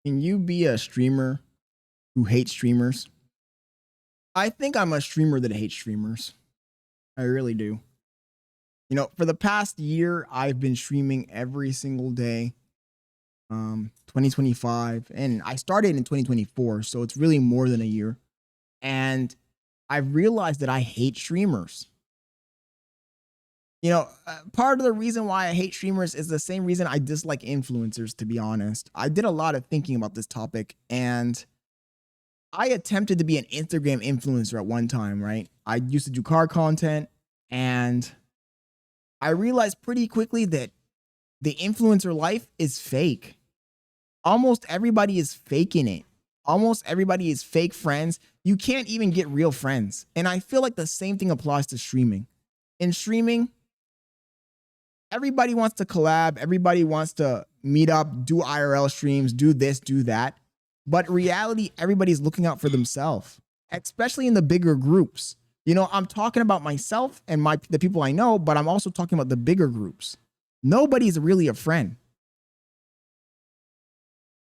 Can you be a streamer who hates streamers? I think I'm a streamer that hates streamers. I really do. For the past year, I've been streaming every single day. 2025, and I started in 2024, so it's really more than a year. And I realized that I hate streamers. Part of the reason why I hate streamers is the same reason I dislike influencers, to be honest. I did a lot of thinking about this topic, and I attempted to be an Instagram influencer at one time, right? I used to do car content, and I realized pretty quickly that the influencer life is fake. Almost everybody is faking it. Almost everybody is fake friends. You can't even get real friends. And I feel like the same thing applies to streaming. In streaming, everybody wants to collab. Everybody wants to meet up, do IRL streams, do this, do that. But reality, everybody's looking out for themselves, especially in the bigger groups. I'm talking about myself and the people I know, but I'm also talking about the bigger groups. Nobody's really a friend.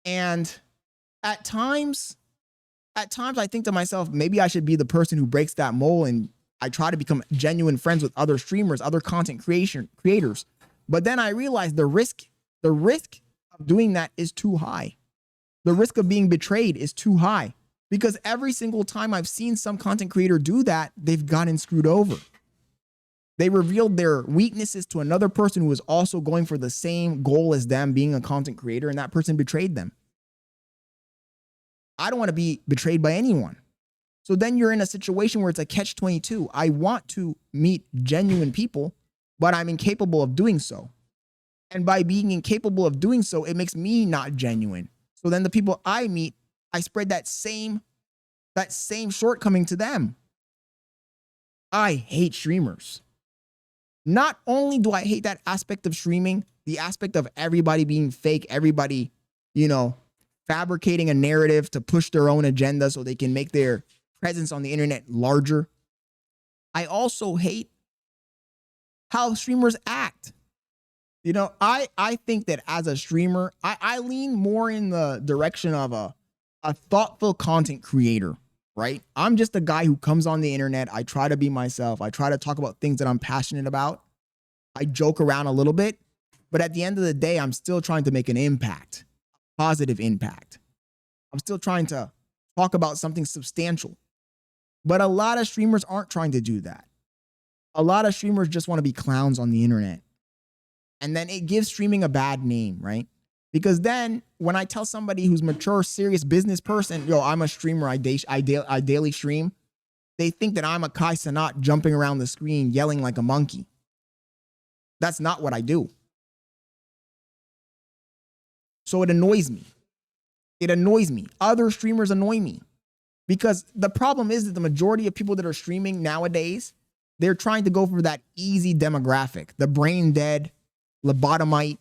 And at times I think to myself, maybe I should be the person who breaks that mold, and I try to become genuine friends with other streamers, other content creators. But then I realized the risk of doing that is too high. The risk of being betrayed is too high, because every single time I've seen some content creator do that, they've gotten screwed over. They revealed their weaknesses to another person who was also going for the same goal as them, being a content creator, and that person betrayed them. I don't want to be betrayed by anyone. So then you're in a situation where it's a catch-22. I want to meet genuine people, but I'm incapable of doing so. And by being incapable of doing so, it makes me not genuine. So then the people I meet, I spread that same shortcoming to them. I hate streamers. Not only do I hate that aspect of streaming, the aspect of everybody being fake, everybody, fabricating a narrative to push their own agenda so they can make their presence on the internet larger. I also hate how streamers act. I think that as a streamer, I lean more in the direction of a thoughtful content creator, right? I'm just a guy who comes on the internet. I try to be myself. I try to talk about things that I'm passionate about. I joke around a little bit, but at the end of the day, I'm still trying to make an impact, positive impact. I'm still trying to talk about something substantial. But a lot of streamers aren't trying to do that. A lot of streamers just want to be clowns on the internet. And then it gives streaming a bad name, right? Because then when I tell somebody who's mature, serious business person, I'm a streamer, I daily stream, they think that I'm a Kai Cenat jumping around the screen, yelling like a monkey. That's not what I do. So it annoys me. It annoys me. Other streamers annoy me. Because the problem is that the majority of people that are streaming nowadays, they're trying to go for that easy demographic, the brain dead, lobotomite,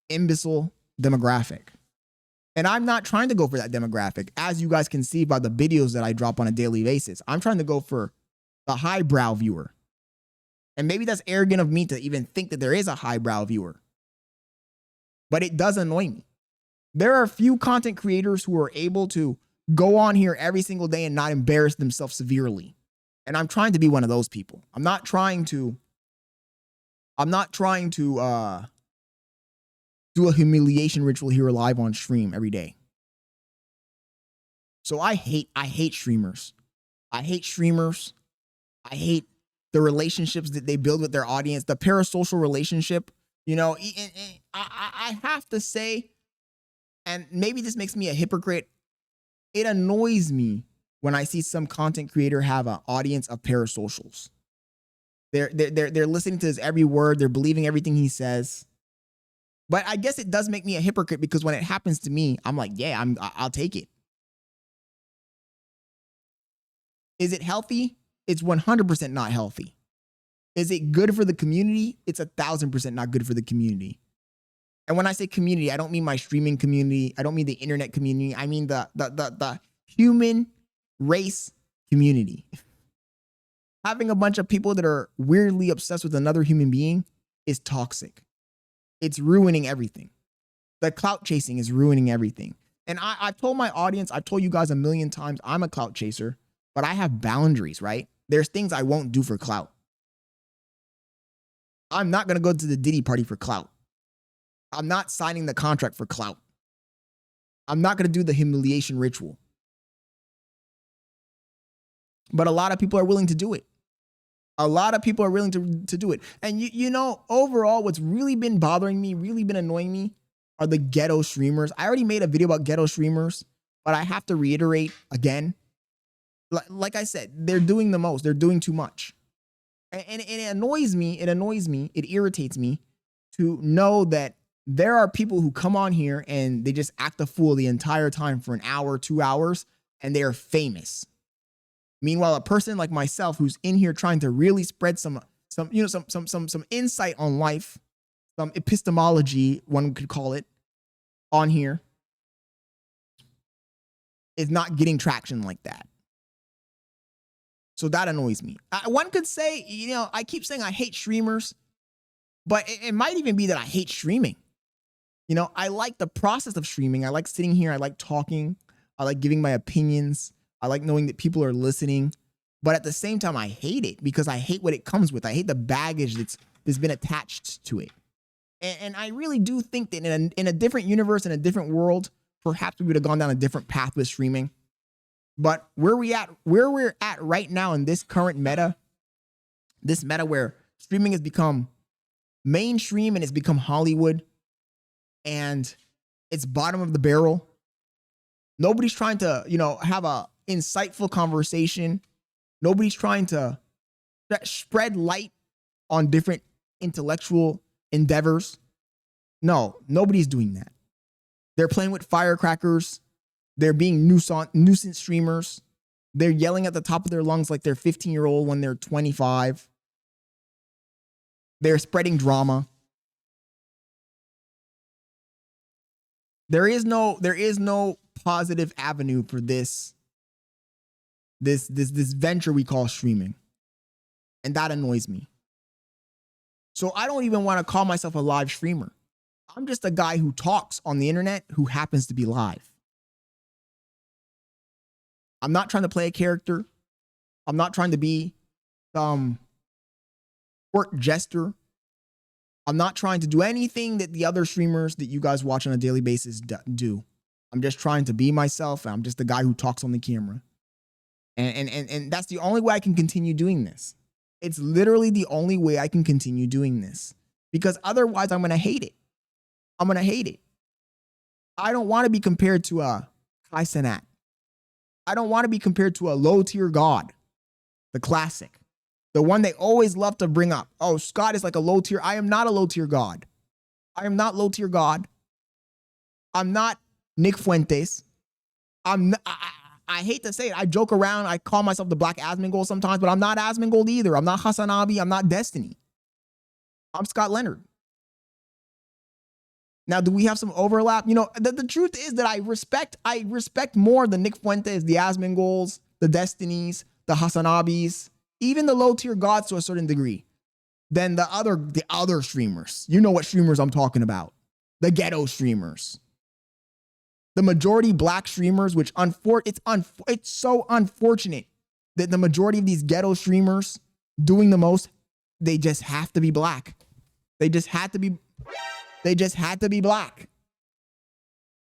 imbecile demographic. And I'm not trying to go for that demographic. As you guys can see by the videos that I drop on a daily basis, I'm trying to go for the highbrow viewer. And maybe that's arrogant of me to even think that there is a highbrow viewer. But it does annoy me. There are a few content creators who are able to go on here every single day and not embarrass themselves severely. And I'm trying to be one of those people. I'm not trying to do a humiliation ritual here live on stream every day. So I hate streamers. I hate streamers. I hate the relationships that they build with their audience, the parasocial relationship. I have to say, and maybe this makes me a hypocrite, it annoys me when I see some content creator have an audience of parasocials. They're listening to his every word. They're believing everything he says. But I guess it does make me a hypocrite, because when it happens to me, I'm like, yeah, I'll take it. Is it healthy? It's 100% not healthy. Is it good for the community? It's 1,000% not good for the community. And when I say community, I don't mean my streaming community. I don't mean the internet community. I mean the human race community. Having a bunch of people that are weirdly obsessed with another human being is toxic. It's ruining everything. The clout chasing is ruining everything. And I've told my audience, I've told you guys a million times, I'm a clout chaser, but I have boundaries, right? There's things I won't do for clout. I'm not going to go to the Diddy party for clout. I'm not signing the contract for clout. I'm not going to do the humiliation ritual. But a lot of people are willing to do it. A lot of people are willing to do it. And you know, overall, what's really been bothering me, really been annoying me, are the ghetto streamers. I already made a video about ghetto streamers, but I have to reiterate again. Like I said, they're doing the most. They're doing too much. And it annoys me. It annoys me. It irritates me to know that there are people who come on here and they just act a fool the entire time for an hour, 2 hours, and they are famous. Meanwhile, a person like myself who's in here trying to really spread some insight on life, some epistemology, one could call it, on here, is not getting traction like that. So that annoys me. One could say, you know, I keep saying I hate streamers, but it might even be that I hate streaming. You know, I like the process of streaming. I like sitting here. I like talking. I like giving my opinions. I like knowing that people are listening. But at the same time, I hate it because I hate what it comes with. I hate the baggage that's been attached to it. And I really do think that in a different universe, in a different world, perhaps we would have gone down a different path with streaming. But where we're at right now in this current meta, this meta where streaming has become mainstream and it's become Hollywood and it's bottom of the barrel. Nobody's trying to, you know, have a insightful conversation. Nobody's trying to spread light on different intellectual endeavors. No, nobody's doing that. They're playing with firecrackers. They're being nuisance streamers. They're yelling at the top of their lungs like they're 15-year-old when they're 25. They're spreading drama. There is no positive avenue for this venture we call streaming. And that annoys me. So I don't even want to call myself a live streamer. I'm just a guy who talks on the internet who happens to be live. I'm not trying to play a character. I'm not trying to be some court jester. I'm not trying to do anything that the other streamers that you guys watch on a daily basis do. I'm just trying to be myself. I'm just the guy who talks on the camera. And that's the only way I can continue doing this. It's literally the only way I can continue doing this. Because otherwise I'm going to hate it. I'm going to hate it. I don't want to be compared to a Kai Cenat. I don't want to be compared to a low-tier god. The classic. The one they always love to bring up. Oh, Scott is like a low-tier. I am not a low-tier god. I am not low-tier god. I'm not Nick Fuentes. I hate to say it. I joke around. I call myself the Black Asmongold sometimes, but I'm not Asmongold either. I'm not Hasanabi. I'm not Destiny. I'm Scott Leonard. Now, do we have some overlap? You know, the truth is that I respect more the Nick Fuentes, the Asmongolds, the Destinies, the Hasanabis, even the low-tier gods to a certain degree than the other streamers. You know what streamers I'm talking about. The ghetto streamers. The majority black streamers, which it's so unfortunate that the majority of these ghetto streamers doing the most, they just have to be black. They just had to be black.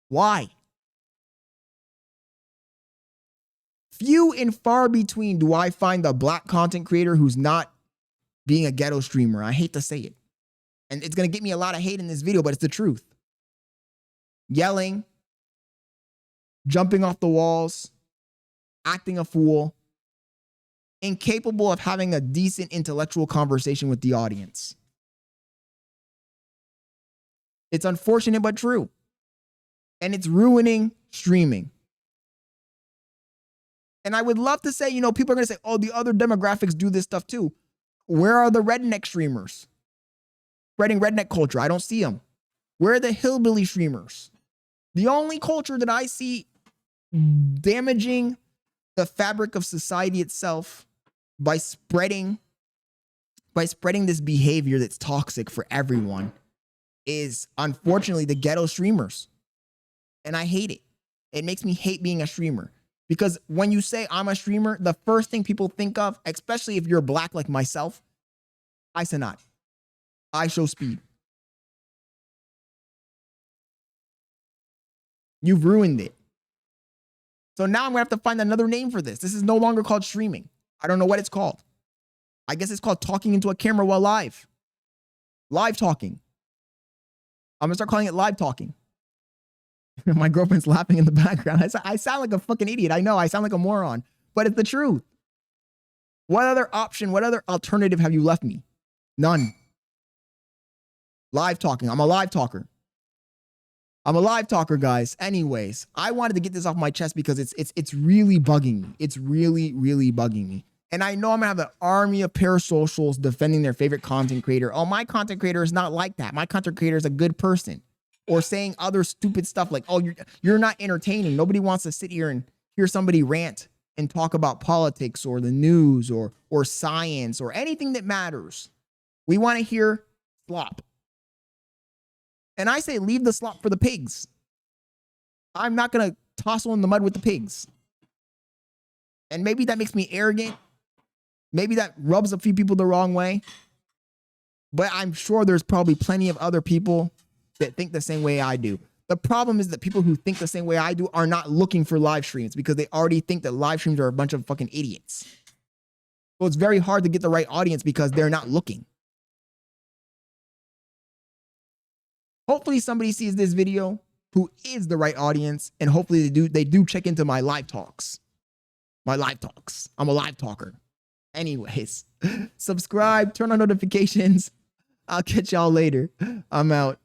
Why? Few and far between do I find a black content creator who's not being a ghetto streamer. I hate to say it. And it's going to get me a lot of hate in this video, but it's the truth. Yelling, jumping off the walls, acting a fool, incapable of having a decent intellectual conversation with the audience. It's unfortunate but true. And it's ruining streaming. And I would love to say, you know, people are going to say, oh, the other demographics do this stuff too. Where are the redneck streamers? Spreading redneck culture. I don't see them. Where are the hillbilly streamers? The only culture that I see damaging the fabric of society itself by spreading this behavior that's toxic for everyone is unfortunately the ghetto streamers. And I hate it. It makes me hate being a streamer. Because when you say I'm a streamer, the first thing people think of, especially if you're black like myself, I cannot. I show speed. You've ruined it. So now I'm gonna have to find another name for this. This is no longer called streaming. I don't know what it's called. I guess it's called talking into a camera while live. Live talking. I'm gonna start calling it live talking. My girlfriend's laughing in the background. I sound like a fucking idiot. I know, I sound like a moron, but it's the truth. What other option, what other alternative have you left me? None. Live talking. I'm a live talker. I'm a live talker, guys. Anyways, I wanted to get this off my chest because it's really bugging me. It's really, really bugging me. And I know I'm gonna have an army of parasocials defending their favorite content creator. Oh, my content creator is not like that. My content creator is a good person. Or saying other stupid stuff like, oh, you're not entertaining. Nobody wants to sit here and hear somebody rant and talk about politics or the news or science or anything that matters. We want to hear slop. And I say, leave the slop for the pigs. I'm not going to tossle in the mud with the pigs. And maybe that makes me arrogant. Maybe that rubs a few people the wrong way. But I'm sure there's probably plenty of other people that think the same way I do. The problem is that people who think the same way I do are not looking for live streams because they already think that live streams are a bunch of fucking idiots. So it's very hard to get the right audience because they're not looking. Hopefully somebody sees this video who is the right audience, and hopefully they do check into my live talks. My live talks. I'm a live talker. Anyways, subscribe, turn on notifications. I'll catch y'all later. I'm out.